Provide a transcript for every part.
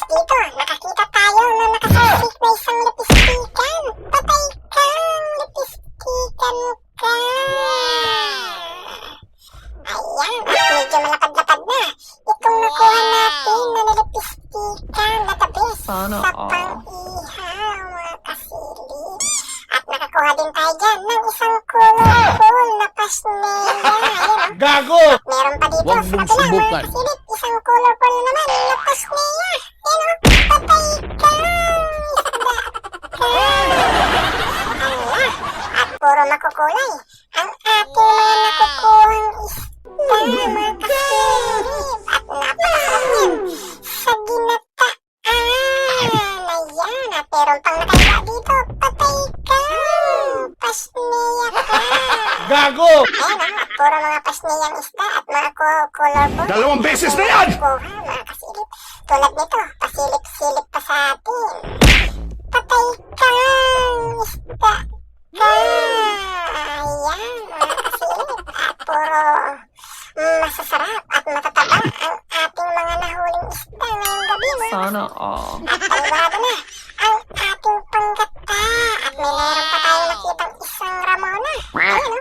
dito, nakakita tayo na nakasalsik na isang lipistikan. Patay kang lipistikan ka. Ayan, medyo malapad-lapad na. Itong nakuha natin na nilipistikan na the best sa pang-ihaw, mga kasilip. At nakakuha din tayo dyan ng isang colorful na pasneya. Ayan, Gago! at meron pa dito Huwag sa mong kabila, mga subukan. kasilip, isang colorful naman na pasneya. Ayan, patay kang isda ka. Ala, at puro makukulay ang ating mga nakukuhang isda, mga kasilip. At napakasarap yan sa ginataan. Ayan, at meron pang nakaiba dito. Patay kang pasneya ka. Gago! Ayan, at puro mga pasneyang isda at mga colorful. 2 beses na yan! Kuha, mga kasilip. Tulad nito, pasilip-silip pa sa atin. Patay kang isda ka. Ayan, mga kasilip. At puro masasarap at matataba ang ating mga nahuling isda ngayong gabi, mga Sana all. at panigurado na ang ating panggata. At may meron pa tayong nakitang isang Ramona. Ayun,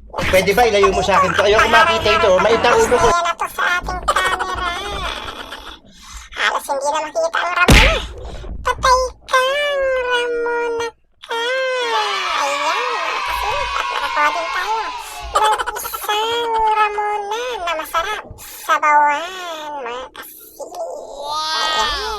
oh. Pwede ba ilayo mo sa akin to? Ayoko makita ito. Mait ang ulo ko. Ayan na to sa ating camera. Halos hindi na makita ang Ramona. Patay kang Ramona ka. Ayan, mga kasilip. At nakakuha din tayo ng isang Ramona na masarap sa bawan, mga kasilip. Ayan.